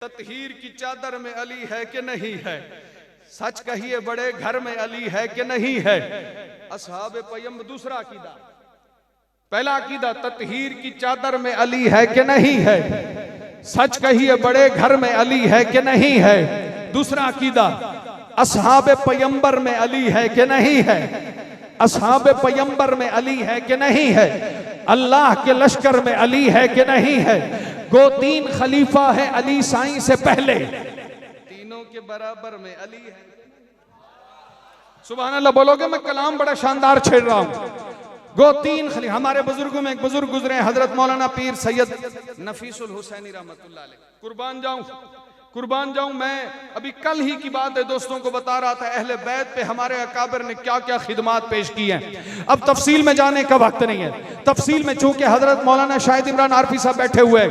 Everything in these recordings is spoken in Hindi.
ततहीर की चादर में अली है कि नहीं है? सच कहिए बड़े घर में अली है कि नहीं है? असहाब पयंबर। दूसरा अकीदा, पहला अकीदा ततहीर की चादर में अली है कि नहीं है? सच कहिए बड़े घर में अली है कि नहीं है? दूसरा अकीदा असहाब पयंबर में अली है कि नहीं है? असहाब पयंबर में अली है कि नहीं है? अल्लाह के लश्कर में अली है कि नहीं है? गो तीन खलीफा है अली साईं से पहले, तीनों के बराबर में अली है। सुभान अल्लाह बोलोगे? मैं कलाम बड़ा शानदार छेड़ रहा हूं। गो तीन खलीफा। हमारे बुजुर्गों में एक बुजुर्ग गुजरे हजरत मौलाना पीर सैयद नफीसुल हुसैनी रहमतुल्लाह अलैह। कुर्बान जाऊं मैं अभी कल ही की बात है दोस्तों को बता रहा था, अहले बैत पे हमारे अकाबिर ने क्या क्या खिदमात पेश की हैं। अब तफसील में जाने का वक्त नहीं है। तफसील में चूंकि हजरत मौलाना शाहिद इमरान आरफी साहब बैठे हुए,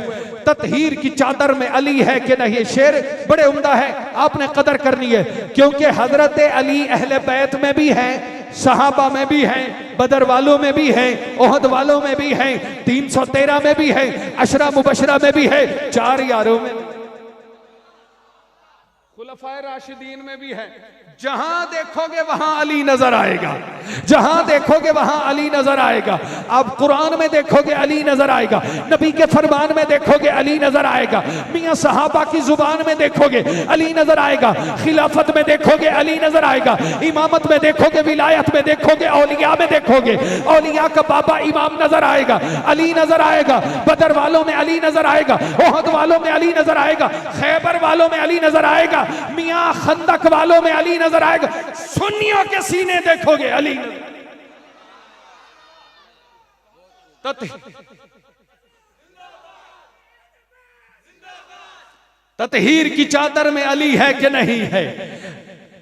ततहीर की चादर में अली है कि नहीं, शेर बड़े उम्दा है, आपने कदर करनी है। क्योंकि हजरत अली अहले बैत में भी हैं, सहाबा में भी हैं, बदर वालों में भी हैं, ओहद वालों में भी हैं, 313 में भी हैं, अशरा मुबशरा में भी है, 4 यारों में, खुलफाए राशिदीन में भी है। जहां देखोगे वहां अली नजर आएगा, जहां देखोगे वहां अली नजर आएगा। आप कुरान में देखोगे अली नजर आएगा, नबी के फरमान में देखोगे अली नजर आएगा, मियां सहाबा की जुबान में देखोगे अली नजर आएगा, खिलाफत में देखोगे अली नजर आएगा, इमामत में देखोगे, विलायत में देखोगे, औलिया में देखोगे औलिया का बाबा इमाम नजर आएगा, अली नजर आएगा। बदर वालों में अली नजर आएगा, ओहद वालों में अली नजर आएगा, खैबर वालों में अली नजर आएगा, मियां खंदक वालों में अली नजर आएगा। सुन्नियों के सीने देखोगे अली। ततहीर की चादर में अली है कि नहीं है?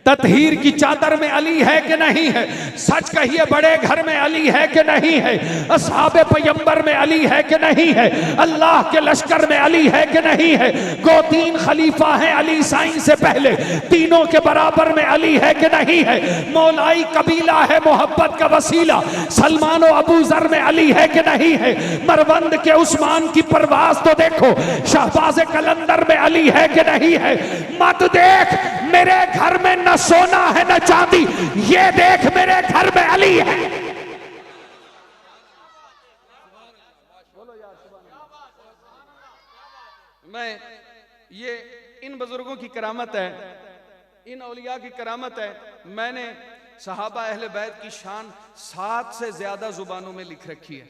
ततहीर की चादर में अली है कि नहीं है? सच कहिए बड़े घर में अली है कि नहीं है? असहाबे पैगंबर में अली है कि नहीं है? अल्लाह के लश्कर में अली है कि नहीं है? गो तीन खलीफा हैं अली साईं से पहले, तीनों के बराबर में अली है कि नहीं है? मौलाई कबीला है मोहब्बत का वसीला, सलमान और अबू जर में अली है कि नहीं है? मरवंद के उस्मान की परवाज तो देखो, शहबाज कलंदर में अली है कि नहीं है? मत देख मेरे घर में न सोना है न चांदी, ये देख मेरे घर में अली है। मैं ये इन बुजुर्गों की करामत है, इन औलिया की करामत है। मैंने सहाबा अहले बैत की शान 7 से ज्यादा जुबानों में लिख रखी है।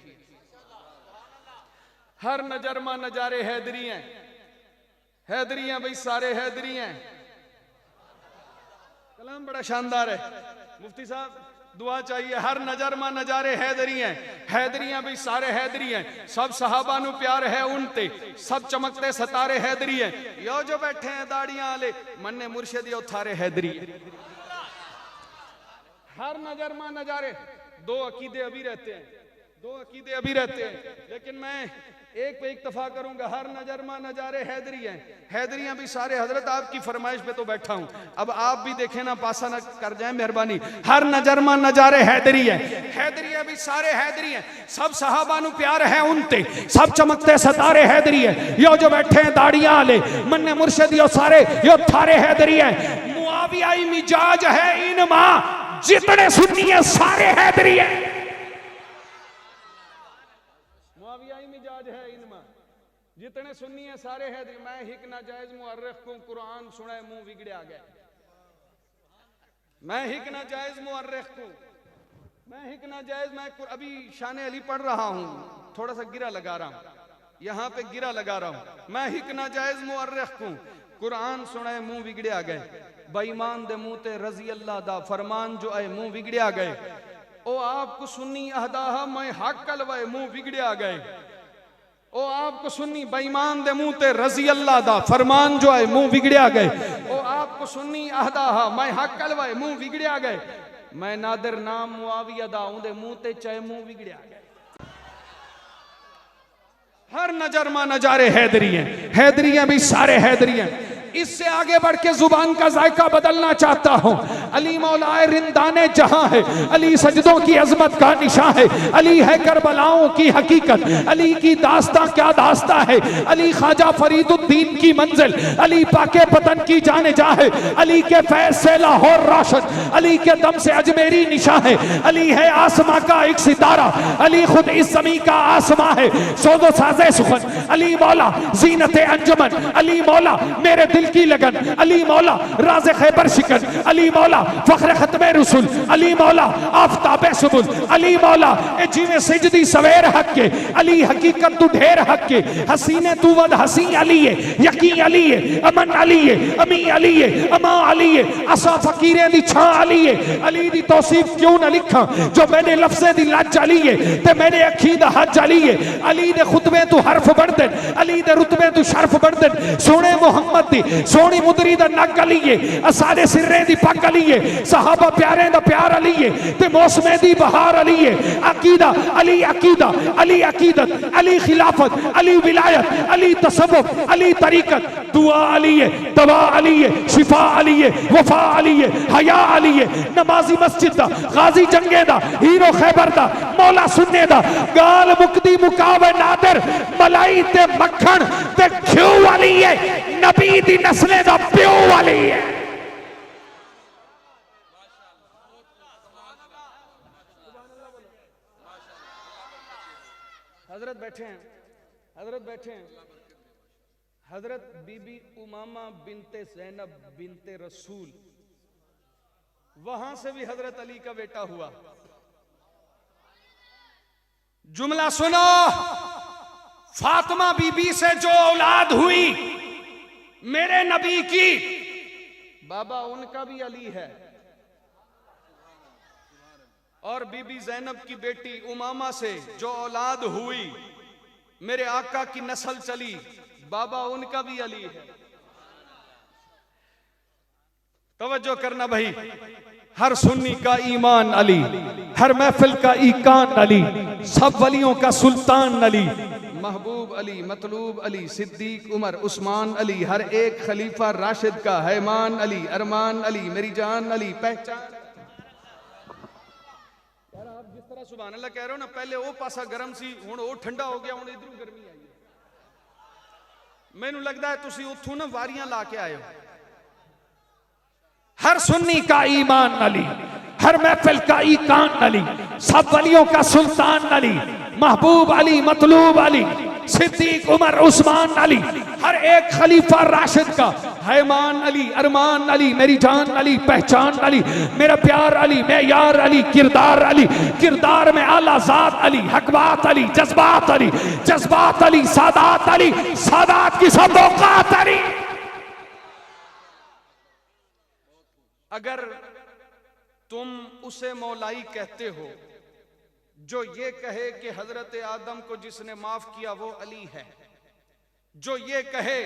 हर नजरमा नजारे हैदरी हैं, हैदरी हैं भाई, सारे हैदरी हैं। कलाम बड़ा शानदार है। मुफ्ती साहब दुआ चाहिए। हर नजर में नजारे हैदरी हैं, हैदरियां भी सारे हैदरी हैं। सब सहाबा नु प्यार है उनते, सब चमकते सतारे हैदरी हैं। यो जो बैठे हैं दाड़ियां आले मन्ने मुर्शिद यो थारे हैदरी। हर नजर में नजारे। दो अकीदे अभी रहते हैं, दो अकीदे अभी रहते हैं, लेकिन मैं एक पे इक्तफा करूंगा। हर नजर में नजारे हैदरी हैं, हैदरियां भी सारे। हजरत आपकी फरमाइश पे तो बैठा हूं, अब आप भी देखें ना, पासा ना कर जाए मेहरबानी। हर नजर में नजारे हैदरी हैं, हैदरियां भी सारे हैदरी हैं। सब सहाबा नु प्यार है उनते, सब चमकते सतारे हैदरी हैं। यो जो बैठे हैं दाड़ियां आले मन्ने मुर्शिद यो सारे यो थारे हैदरी हैं। मुआवियाई मिजाज है इनमा, जितने सुन्नी है सारे हैदरी हैं। मिजाज है इनमें, जितने सुन्नी है सारे है। मैं हिक नाजायज मुअर्रिख को कुरान सुने मुंह बिगड़े गए। मैं हिक नाजायज मुअर्रिख को, मैं हिक नाजायज, मैं अभी शान अली पढ़ रहा हूं, थोड़ा सा गिरा लगा रहा हूं, यहां पे गिरा लगा रहा हूं। मैं हिक नाजायज मुअर्रिख को कुरान सुने मुंह बिगड़े गए। बेईमान दे मुंह ते रजी अल्लाह दा फरमान जो है मुंह बिगड़े गए। ओ आपको सुन्नी अहदाहा मैं हक कलवे मुंह बिगड़े गए। ओ आपको सुन्नी बेईमान दे मुंह ते रजी अल्लाह दा फरमान जो है मुंह बिगड़िया गए। ओ आपको सुन्नी अहदाहा मैं हक कलवे मुंह बिगड़िया गए। मैं नादिर नाम मुआविया दा उंदे मुंह ते चाहे मुंह बिगड़िया गए। हर नजर में नजारे हैदरी हैं, हैदरियां भी सारे हैदरी हैं। इससे आगे बढ़ के जुबान का जायका बदलना चाहता हूं। अली मौलाए रिंदाने जहां है, अली सजदों की अजमत का निशान है, अली है करबलाओं की हकीकत, अली की दास्तां क्या दास्तां है, अली ख्वाजा फरीदुद्दीन की मंजिल, अली पाके पतन की जाने जा है, अली के फैज से लाहौर रोशन, अली के दम से अजमेरी निशा है, अली है आसमां का एक सितारा, अली खुद इस ज़मीं का आसमां है, सोदो साजे सुखन, अली मौला जीनते अंजुमन, अली मौला मेरे दिल की लगन, अली मौला राज़े खैबर शिकन, अली मौला फख्र खत्मे रसूल, अली मौला आफताबे सुबुल, अली मौला ए जीवे सिजदी सवेर हक के, अली हकीकत तू ढेर हक के, हसीने तू वद हसी अली है, यकीन अली है, अमन अली है, अमी अली है, अमा अली है, असा फकीरे दी छां अली है, अली दी तौसीफ क्यों न लिखा जो मैंने लफ्ज़े दी लज अली है ते मैंने अखी दा हज अली है, अली दे खुतबे तू हरफ बढ़ दे, अली दे रुतबे तू शर्फ बढ़ दे, सोने मुहम्मद दी सोनी मुदरी दा नग अली है, असारे सिर्रे दी पग अली है, सहाबा प्यारे दा प्यार अली है ते मौसमे दी बहार अली है, अकीदा अली अकीदा, अली अकीदत, अली खिलाफत, अली विलायत, अली तसव्वुफ, अली तरीकत, दुआ अली है, दवा अली है, शिफा अली है, वफा अली है, हया अली है, नमाजी मस्जिद दा, गाजी जंगे दा, हीरो खैबर दा, मौला सुन्ने दा, गाल मुक्ति मुकावे नादर, मलाई ते मक्खन ते घ्यू वाली है, नबी दी नस्लें दा प्यो वाली है। हजरत बैठे हैं, हजरत बैठे हैं, हजरत बीबी उमामा बिनते ज़ैनब बिनते रसूल, वहां से भी हजरत अली का बेटा हुआ। जुमला सुनो, फातिमा बीबी से जो औलाद हुई मेरे नबी की, बाबा उनका भी अली है, और बीबी ज़ैनब की बेटी उमामा से जो औलाद हुई मेरे आका की नस्ल चली, बाबा उनका भी अली है। तवज्जो करना भाई, हर सुन्नी का ईमान अली, हर महफिल का ईकान अली, सब वलियों का सुल्तान अली, महबूब अली, मतलूब अली, सिद्दीक उमर, उस्मान अली, हर एक खलीफा राशिद का हैमान अली, अरमान अली, मेरी जान अली, पहचान। यार आप जिस तरह सुभान अल्लाह कह रहे हो ना, पहले वो पासा गर्म सी, हुण वो ठंडा हो गया, हुण इधरों गर्मी आई है। मैनू लगता है तुसी उथों ना वारियां ला के आए हो। हर सुन्नी का ईमान अली, हर महफिल का ईकान अली, सब वलियों का सुल्तान अली, महबूब अली, मतलूब अली, सिद्दीक उमर, उस्मान अली, हर एक खलीफा राशिद का हैमान अली, अरमान अली, मेरी जान अली, पहचान अली, मेरा प्यार अली, मैं यार अली, किरदार अली, किरदार में आला ज़ात अली, हकबात अली, जज्बात अली, जज्बात अली, सादात अली, सादात की सब औकात अली। अगर तुम उसे मौलाई कहते हो जो ये कहे कि हजरत आदम को जिसने माफ किया वो अली है, जो ये कहे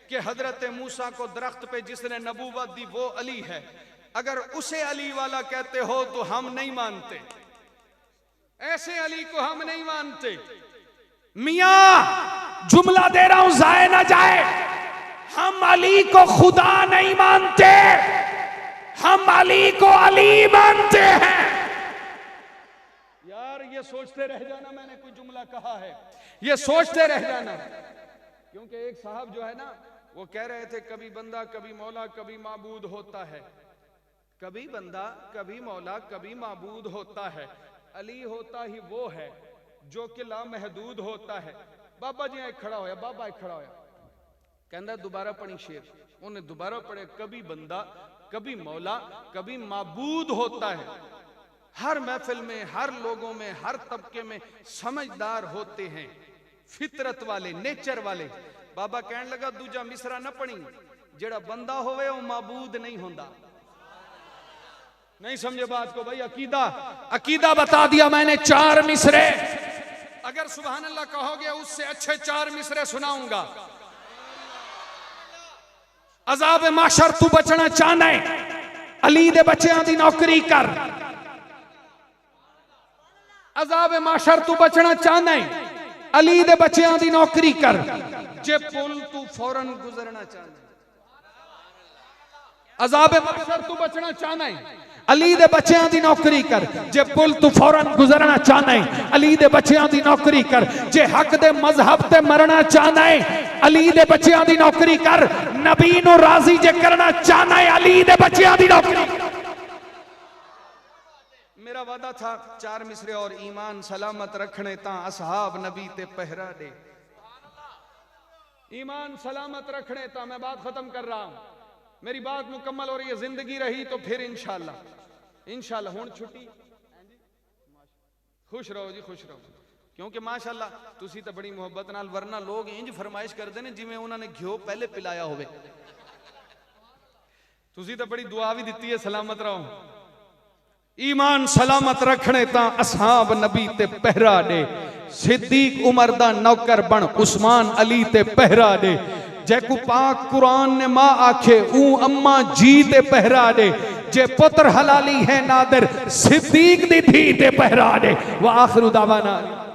कि हजरत मूसा को दरख्त पे जिसने नबूवत दी वो अली है, अगर उसे अली वाला कहते हो तो हम नहीं मानते, ऐसे अली को हम नहीं मानते। मियां जुमला दे रहा हूं जाए ना जाए, हम अली को खुदा नहीं मानते, हम अली को अली मानते हैं। यार ये सोचते रह जाना, मैंने कोई जुमला कहा है, ये सोचते रह जाना, क्योंकि एक साहब जो है ना वो कह रहे थे कभी बंदा कभी मौला कभी माबूद होता है, कभी बंदा कभी मौला कभी माबूद होता है, अली होता ही वो है जो कि लामहदूद होता है। बाबा जी खड़ा होया, बाबा खड़ा होया, कहंदा दोबारा पढ़ी शेर, उन्हें दोबारा पढ़े, कभी बंदा कभी मौला कभी माबूद होता है। हर महफिल में, हर लोगों में, हर तबके में समझदार होते हैं, फितरत वाले, नेचर वाले। बाबा कहने लगा दूजा मिसरा न पढ़ी, जेड़ा बंदा होवे वो माबूद नहीं होता। नहीं समझे बात को भाई? अकीदा अकीदा बता दिया मैंने, 4 मिसरे। अगर सुभान अल्लाह कहोगे उससे अच्छे 4 मिसरे सुनाऊंगा। अजाब माशर तू बचना चाहना है, अली दे बच्चों दी नौकरी कर। अजाब माशर तू बचना चाहना है, अली दे बच्चों दी नौकरी कर। जे पुल तू फौरन गुजरना चाहना है, अजाब महशर तू बचना चाहना है, अली दे बच्चों की नौकरी कर। जे पुल तू फौरन गुजरना चाहना है, अली दे बच्चों की नौकरी कर। जे हक दे मजहब ते मरना चाहना है, अली दे बच्चों की नौकरी कर। नबी नू राजी जे करना चाहना है, अली दे बच्चों की नौकरी। मेरा वादा था 4 मिसरे और ईमान सलामत रखने ता असहाब नबी ते पहरा दे। ईमान सलामत रखने ता, मैं बात खत्म कर रहा हूं, मेरी बात मुकम्मल हो रही है। जिंदगी रही तो फिर इंशाल्लाह हुण छुट्टी। खुश रहो जी, खुश रहो, क्योंकि माशाल्लाह तुसी तो बड़ी मुहब्बत नाल, वरना लोग इंज फरमाइश करते हैं जिवें उन्होंने घ्यो पहले पिलाया होवे। तुसी तो बड़ी दुआ भी दी है, सलामत रहो। ईमान सलामत रखने ता असहाब नबी ते पहरा दे। सिद्दीक उमर दा नौकर बन, उस्मान अली ते पहरा दे। जैकू पाक कुरान ने मां आखे ऊ अम्मा जी ते पहरा दे। जे पुत्र हलाली है नादर, सिद्दीक दी थी ते पहरा दे। व आखिरु दावाना।